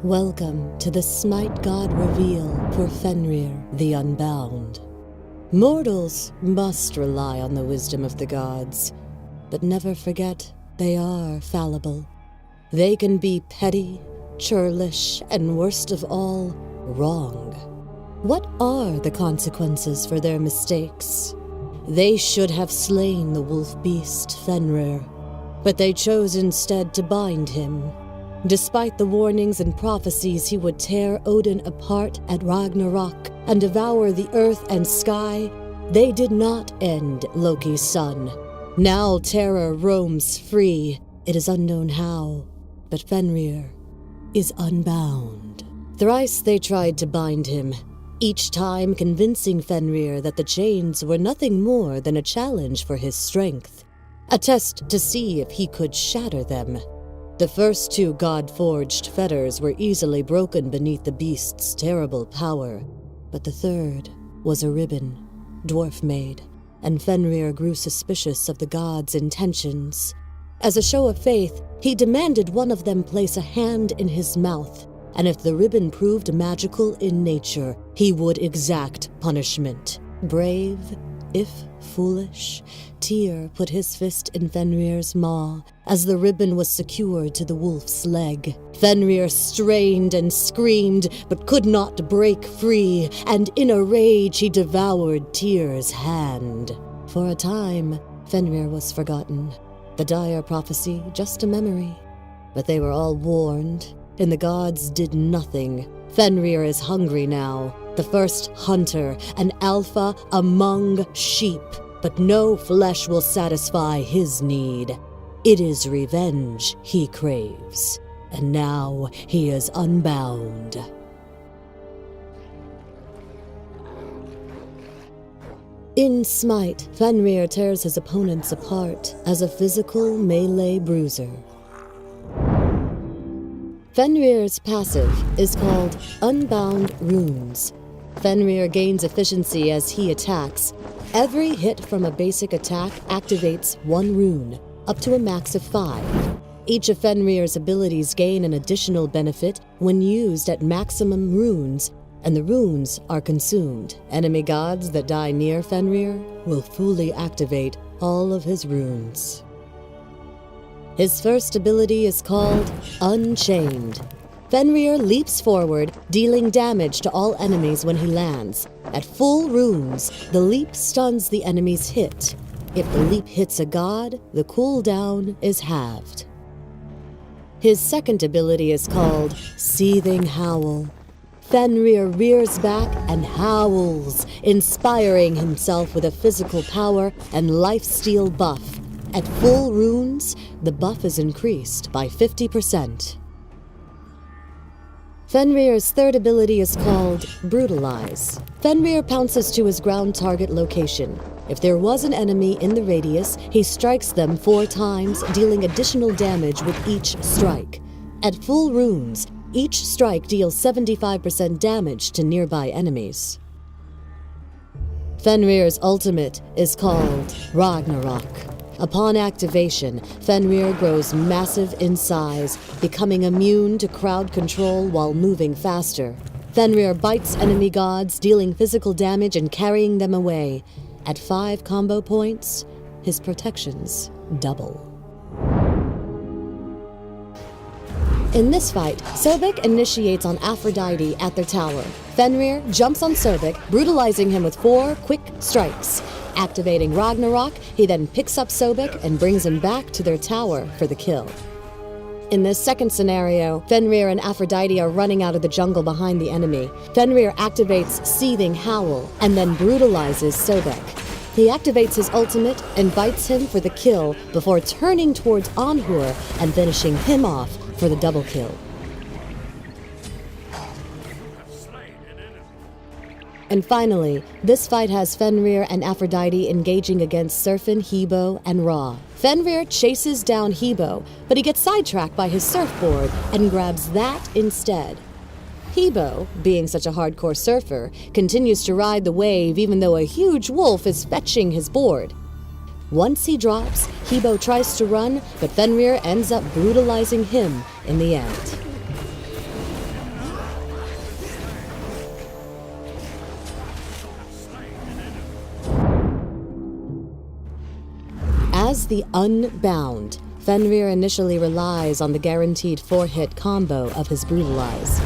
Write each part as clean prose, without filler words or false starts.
Welcome to the Smite God reveal for Fenrir the Unbound. Mortals must rely on the wisdom of the gods, but never forget they are fallible. They can be petty, churlish, and worst of all, wrong. What are the consequences for their mistakes? They should have slain the wolf beast Fenrir, but they chose instead to bind him. Despite the warnings and prophecies he would tear Odin apart at Ragnarok and devour the earth and sky, they did not end Loki's son. Now terror roams free. It is unknown how, but Fenrir is unbound. Thrice they tried to bind him, each time convincing Fenrir that the chains were nothing more than a challenge for his strength, a test to see if he could shatter them. The first two god-forged fetters were easily broken beneath the beast's terrible power, but the third was a ribbon, dwarf-made, and Fenrir grew suspicious of the god's intentions. As a show of faith, he demanded one of them place a hand in his mouth, and if the ribbon proved magical in nature, he would exact punishment. Brave, if foolish, Tyr put his fist in Fenrir's maw as the ribbon was secured to the wolf's leg. Fenrir strained and screamed, but could not break free, and in a rage he devoured Tyr's hand. For a time, Fenrir was forgotten, the dire prophecy just a memory. But they were all warned, and the gods did nothing. Fenrir is hungry now, the first hunter, an alpha among sheep. But no flesh will satisfy his need. It is revenge he craves, and now he is unbound. In Smite, Fenrir tears his opponents apart as a physical melee bruiser. Fenrir's passive is called Unbound Runes. Fenrir gains efficiency as he attacks. Every hit from a basic attack activates one rune, up to a max of 5. Each of Fenrir's abilities gain an additional benefit when used at maximum runes, and the runes are consumed. Enemy gods that die near Fenrir will fully activate all of his runes. His first ability is called Unchained. Fenrir leaps forward, dealing damage to all enemies when he lands. At full runes, the leap stuns the enemy's hit. If the leap hits a god, the cooldown is halved. His second ability is called Seething Howl. Fenrir rears back and howls, inspiring himself with a physical power and lifesteal buff. At full runes, the buff is increased by 50%. Fenrir's third ability is called Brutalize. Fenrir pounces to his ground target location. If there was an enemy in the radius, he strikes them 4 times, dealing additional damage with each strike. At full runes, each strike deals 75% damage to nearby enemies. Fenrir's ultimate is called Ragnarok. Upon activation, Fenrir grows massive in size, becoming immune to crowd control while moving faster. Fenrir bites enemy gods, dealing physical damage and carrying them away. At 5 combo points, his protections double. In this fight, Sobek initiates on Aphrodite at their tower. Fenrir jumps on Sobek, brutalizing him with 4 quick strikes. Activating Ragnarok, he then picks up Sobek and brings him back to their tower for the kill. In this second scenario, Fenrir and Aphrodite are running out of the jungle behind the enemy. Fenrir activates Seething Howl and then brutalizes Sobek. He activates his ultimate and bites him for the kill before turning towards Anhur and finishing him off for the double kill. And finally, this fight has Fenrir and Aphrodite engaging against Surfin, Hebo, and Ra. Fenrir chases down Hebo, but he gets sidetracked by his surfboard and grabs that instead. Hebo, being such a hardcore surfer, continues to ride the wave even though a huge wolf is fetching his board. Once he drops, Hebo tries to run, but Fenrir ends up brutalizing him in the end. As the Unbound, Fenrir initially relies on the guaranteed 4-hit combo of his Brutalize.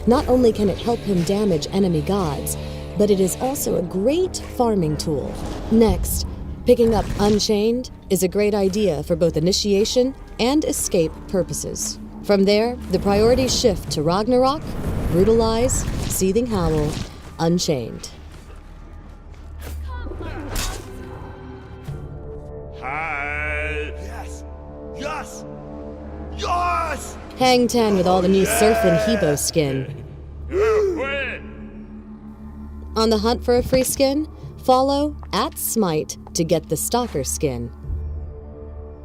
Not only can it help him damage enemy gods, but it is also a great farming tool. Next, picking up Unchained is a great idea for both initiation and escape purposes. From there, the priorities shift to Ragnarok, Brutalize, Seething Howl, Unchained. Hi! Yes! Yes! Yes! Hang 10 with all the new Surf and Hebo skin. On the hunt for a free skin? Follow @Smite to get the Stalker skin.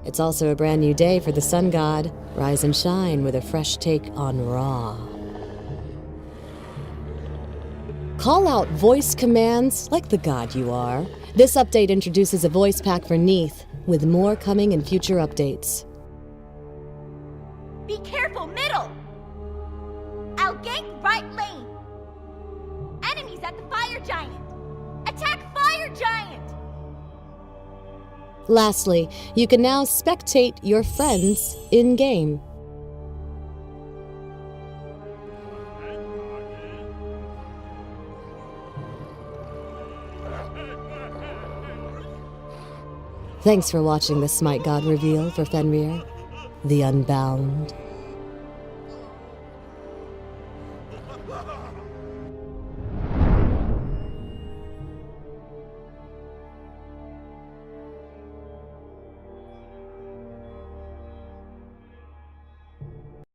It's also a brand new day for the Sun God. Rise and shine with a fresh take on Raw. Call out voice commands like the god you are. This update introduces a voice pack for Neath, with more coming in future updates. Be careful, middle! I'll gank right lane. Enemies at the fire giant. Attack fire giant! Lastly, you can now spectate your friends in-game. Thanks for watching the Smite God reveal for Fenrir, the Unbound.